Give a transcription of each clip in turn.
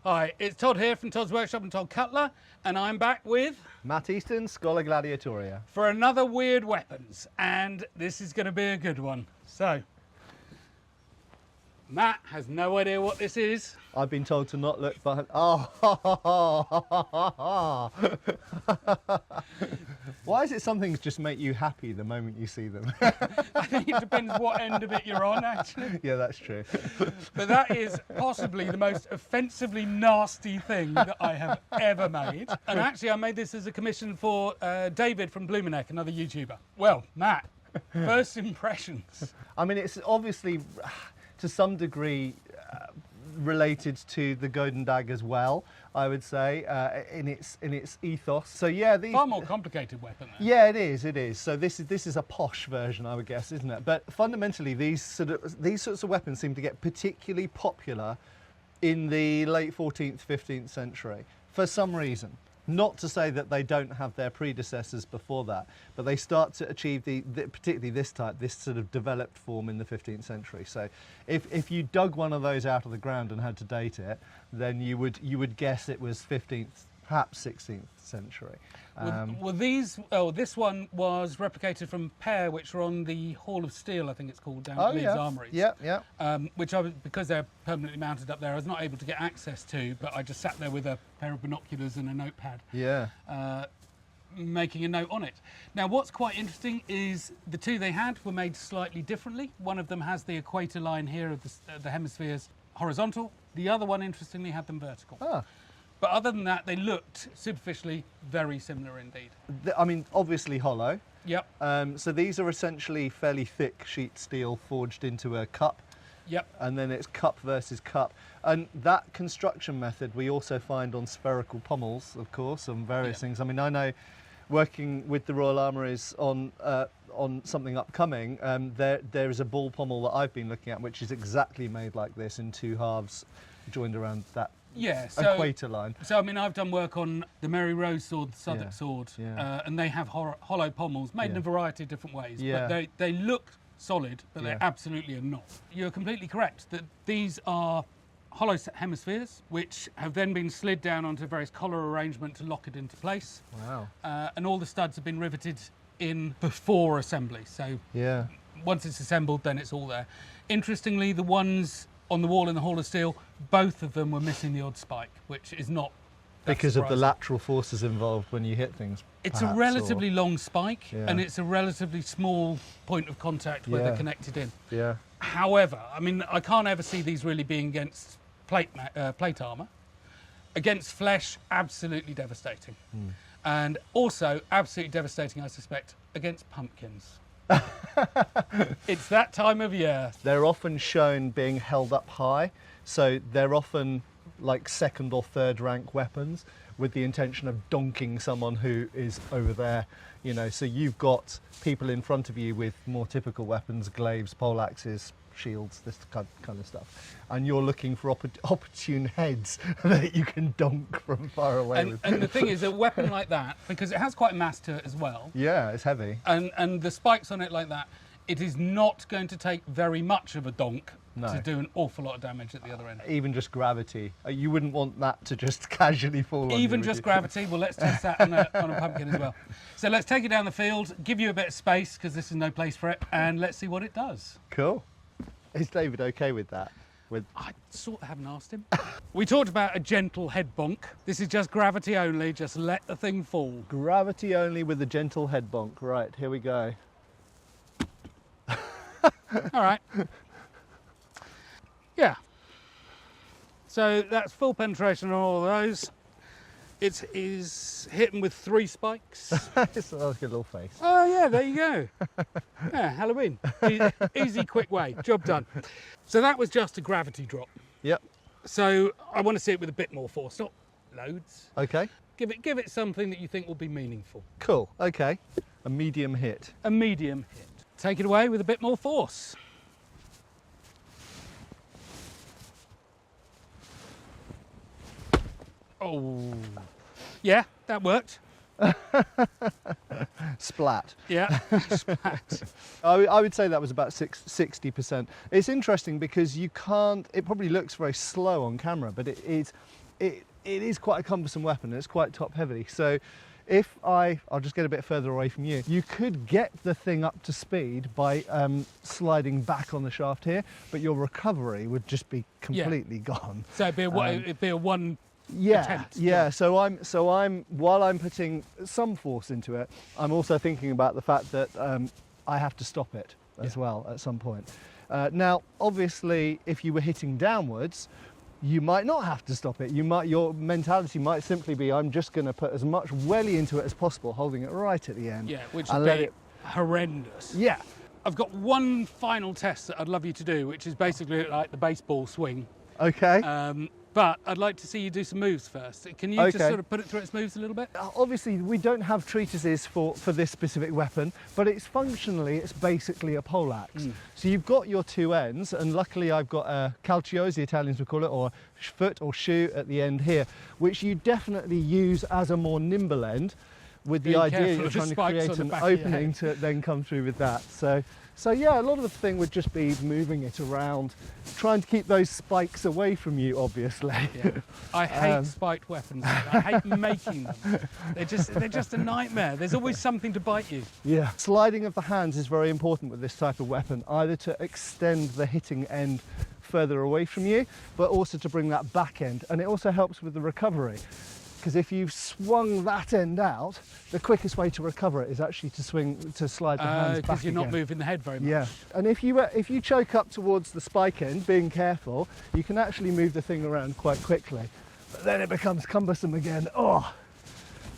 Hi, it's Todd here from Todd's Workshop and Todd Cutler, and I'm back with... Matt Easton, Schola Gladiatoria. for another weird weapons, and this is going to be a good one. So, Matt has no idea what this is. I've been told to not look behind. Oh, why is it some things just make you happy the moment you see them? I think it depends what end of it you're on, actually. Yeah, that's true. But that is possibly the most offensively nasty thing that I have ever made. And actually, I made this as a commission for David from Bloomineck, another YouTuber. Well, Matt, first impressions. I mean, it's obviously to some degree related to the Golden Dag as well, I would say, in its ethos. So yeah, these Far more complicated weapon then. Yeah, it is. So this is a posh version, I would guess, isn't it? But fundamentally, these sorts of weapons seem to get particularly popular in the late 14th, 15th century for some reason. Not to say that they don't have their predecessors before that, but they start to achieve particularly this type, this sort of developed form in the 15th century. So if you dug one of those out of the ground and had to date it, then you would guess it was 15th, perhaps 16th century. This one was replicated from a pair which are on the Hall of Steel, I think it's called, down at Leeds Armouries. Yeah. Which because they're permanently mounted up there, I was not able to get access to, but I just sat there with a pair of binoculars and a notepad. Yeah. Making a note on it. Now, what's quite interesting is the two they had were made slightly differently. One of them has the equator line here of the hemispheres horizontal. The other one, interestingly, had them vertical. Ah. But other than that, they looked superficially very similar indeed. I mean, obviously hollow. Yep. So these are essentially fairly thick sheet steel forged into a cup. Yep. And then it's cup versus cup. And that construction method we also find on spherical pommels, of course, on various things. I mean, I know working with the Royal Armouries on something upcoming, there is a ball pommel that I've been looking at, which is exactly made like this in two halves joined around that equator line. So, I mean, I've done work on the Mary Rose sword, the Southwark sword, and they have hollow pommels made in a variety of different ways. Yeah. But they look solid, but they absolutely are not. You're completely correct that these are hollow hemispheres, which have then been slid down onto various collar arrangement to lock it into place. Wow. And all the studs have been riveted in before assembly. So once it's assembled, then it's all there. Interestingly, the ones on the wall in the Hall of Steel, both of them were missing the odd spike, which is not because of the lateral forces involved when you hit things. It's a relatively long spike, and it's a relatively small point of contact where they're connected in. Yeah. However, I mean, I can't ever see these really being against plate armour. Against flesh, absolutely devastating. And also absolutely devastating, I suspect, against pumpkins. It's that time of year. They're often shown being held up high, so they're often like second or third rank weapons with the intention of donking someone who is over there, you know. So you've got people in front of you with more typical weapons, glaives, poleaxes, shields, this kind of stuff, and you're looking for opportune heads that you can donk from far away with. And the thing is, a weapon like that, because it has quite a mass to it as well. Yeah, it's heavy. And the spikes on it like that, it is not going to take very much of a donk to do an awful lot of damage at the other end. Even just gravity. You wouldn't want that to just casually fall on you. Even just gravity. Well, let's test that on a pumpkin as well. So let's take it down the field, give you a bit of space, because this is no place for it, and let's see what it does. Cool. Is David okay with that? I sort of haven't asked him. We talked about a gentle head bonk. This is just gravity only, just let the thing fall. Gravity only with a gentle head bonk. Right, here we go. All right. Yeah. So that's full penetration on all of those. It is hitting with 3 spikes. It's like a little face. Oh yeah, there you go. Yeah, Halloween. Easy, quick way. Job done. So that was just a gravity drop. Yep. So I want to see it with a bit more force, not loads. Okay. Give it something that you think will be meaningful. Cool. Okay. A medium hit. A medium hit. Take it away with a bit more force. Oh, yeah, that worked. Splat. Yeah, splat. I would say that was about 60%. It's interesting because you can't, it probably looks very slow on camera, but it is quite a cumbersome weapon, and it's quite top heavy. So I'll just get a bit further away from you. You could get the thing up to speed by sliding back on the shaft here, but your recovery would just be completely gone. So it'd be a one attempt. Yeah. So while I'm putting some force into it, I'm also thinking about the fact that I have to stop it as well at some point. Now, obviously, if you were hitting downwards, you might not have to stop it. Your mentality might simply be, I'm just going to put as much welly into it as possible, holding it right at the end. Yeah, which would be horrendous. Yeah. I've got one final test that I'd love you to do, which is basically like the baseball swing. Okay. But I'd like to see you do some moves first. Can you just sort of put it through its moves a little bit? Obviously, we don't have treatises for this specific weapon, but it's basically a poleaxe. So you've got your two ends, and luckily I've got a calcio, as the Italians would call it, or foot or shoe at the end here, which you definitely use as a more nimble end, with the idea you're trying to create an opening to then come through with that. So yeah, a lot of the thing would just be moving it around, trying to keep those spikes away from you, obviously. Yeah. I hate spiked weapons. I hate making them. They're just a nightmare. There's always something to bite you. Yeah. Sliding of the hands is very important with this type of weapon, either to extend the hitting end further away from you, but also to bring that back end. And it also helps with the recovery. Because if you've swung that end out, the quickest way to recover it is actually to slide the hands back because you're not moving the head very much. Yeah, and if you choke up towards the spike end, being careful, you can actually move the thing around quite quickly. But then it becomes cumbersome again.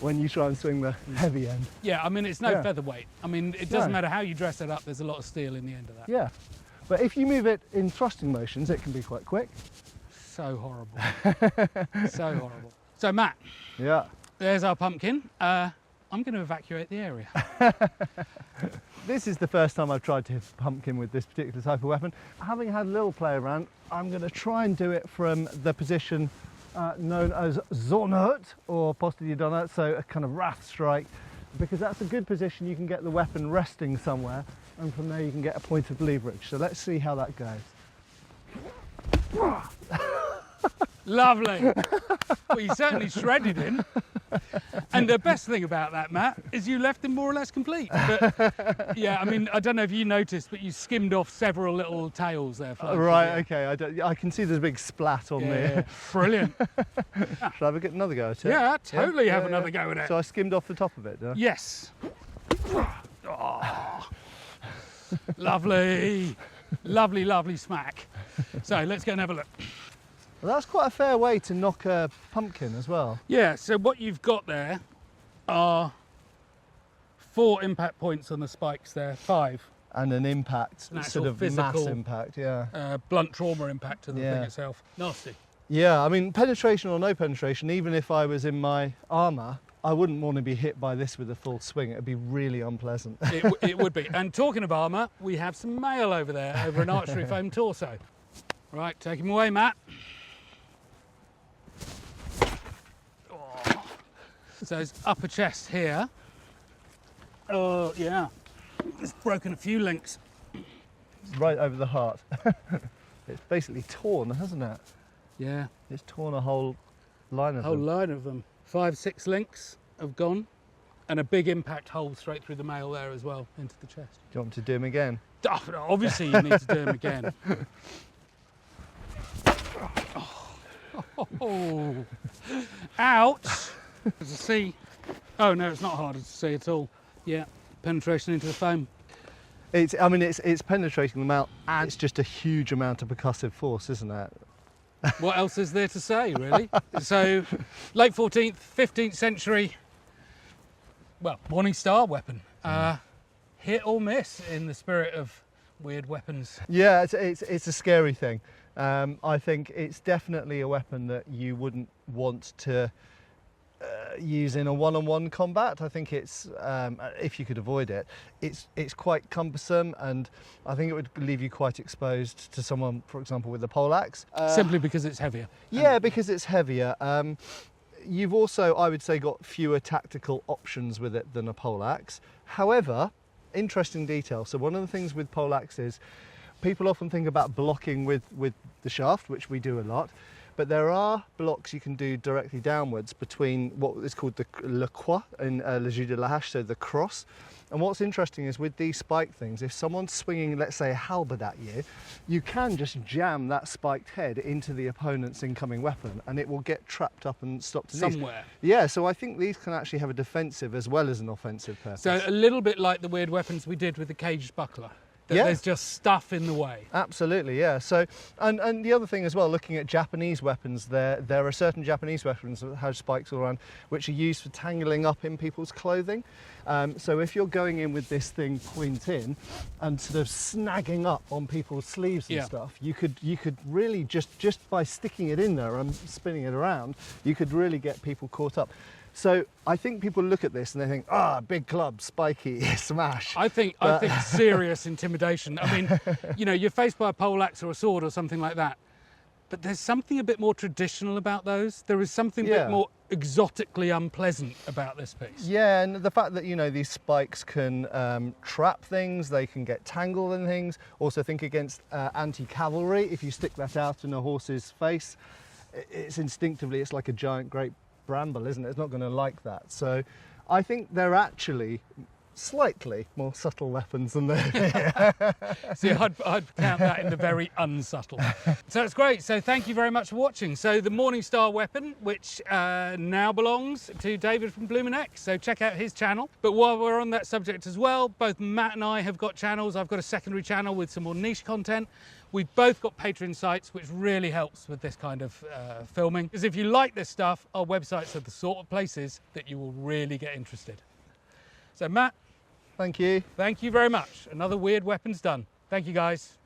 When you try and swing the heavy end. Yeah, I mean, it's no featherweight. I mean, it doesn't matter how you dress it up. There's a lot of steel in the end of that. Yeah, but if you move it in thrusting motions, it can be quite quick. So horrible. So horrible. So Matt, there's our pumpkin. I'm going to evacuate the area. This is the first time I've tried to hit a pumpkin with this particular type of weapon. Having had a little play around, I'm going to try and do it from the position known as Zornert or Poste di Donut, so a kind of wrath strike, because that's a good position. You can get the weapon resting somewhere, and from there you can get a point of leverage. So let's see how that goes. Lovely. Well, you certainly shredded him. And the best thing about that, Matt, is you left him more or less complete. But yeah, I mean, I don't know if you noticed, but you skimmed off several little tails there. Right, okay. I can see there's a big splat on there. Yeah. Brilliant. Shall I have another go at it? Yeah, totally have another go at it. So I skimmed off the top of it, did I? Yes. Oh. Lovely. Lovely, lovely smack. So let's go and have a look. Well, that's quite a fair way to knock a pumpkin as well. Yeah, so what you've got there are 4 impact points on the spikes there, 5. And an impact, sort of mass impact, yeah. Blunt trauma impact to the thing itself. Nasty. Yeah, I mean, penetration or no penetration, even if I was in my armour, I wouldn't want to be hit by this with a full swing. It would be really unpleasant. It would be. And talking of armour, we have some mail over there, over an archery foam torso. Right, take him away, Matt. So his upper chest here. Oh, yeah. It's broken a few links. Right over the heart. It's basically torn, hasn't it? Yeah. It's torn a whole line of them. A whole line of them. 5, 6 links have gone. And a big impact hole straight through the mail there as well, into the chest. Do you want me to do them again? Obviously you need to do them again. Oh. Ouch! As a see. Oh no, it's not hard to see at all. Yeah, penetration into the foam. It's penetrating them out, and it's just a huge amount of percussive force, isn't it? What else is there to say, really? So, late 14th, 15th century, well, Morning Star weapon. Hit or miss in the spirit of weird weapons. Yeah, it's a scary thing. I think it's definitely a weapon that you wouldn't want to use in a one-on-one combat. I think it's if you could avoid it, it's quite cumbersome, and I think it would leave you quite exposed to someone, for example, with a poleaxe. Simply because it's heavier. Yeah, because it's heavier. You've also, I would say, got fewer tactical options with it than a poleaxe. However, interesting detail. So one of the things with poleaxe is people often think about blocking with the shaft, which we do a lot. But there are blocks you can do directly downwards between what is called the le croix in le jeu de la hache, so the cross. And what's interesting is with these spike things, if someone's swinging, let's say, a halberd at you, you can just jam that spiked head into the opponent's incoming weapon and it will get trapped up and stopped in Somewhere. Yeah, so I think these can actually have a defensive as well as an offensive purpose. So a little bit like the weird weapons we did with the caged buckler. That Yeah. there's just stuff in the way. Absolutely, yeah. So, and the other thing as well, looking at Japanese weapons, there are certain Japanese weapons that have spikes all around, which are used for tangling up in people's clothing. So if you're going in with this thing point in and sort of snagging up on people's sleeves and Yeah. stuff, you could really just by sticking it in there and spinning it around, you could really get people caught up. So I think people look at this and they think, big club, spiky, smash. I think serious intimidation. I mean, you know, you're faced by a poleaxe or a sword or something like that. But there's something a bit more traditional about those. There is something a Yeah. bit more exotically unpleasant about this piece. Yeah, and the fact that, you know, these spikes can trap things, they can get tangled in things. Also think against anti-cavalry. If you stick that out in a horse's face, it's instinctively, it's like a giant grape bramble, isn't it? It's not going to like that. So I think they're actually slightly more subtle weapons than they See, I'd count that in the very unsubtle. So it's great. So thank you very much for watching. So the Morningstar weapon, which now belongs to David from Bloomin' X. So check out his channel. But while we're on that subject as well, both Matt and I have got channels. I've got a secondary channel with some more niche content. We've both got Patreon sites, which really helps with this kind of filming. Because if you like this stuff, our websites are the sort of places that you will really get interested. So Matt, Thank you. thank you very much. Another weird weapons done. Thank you, guys.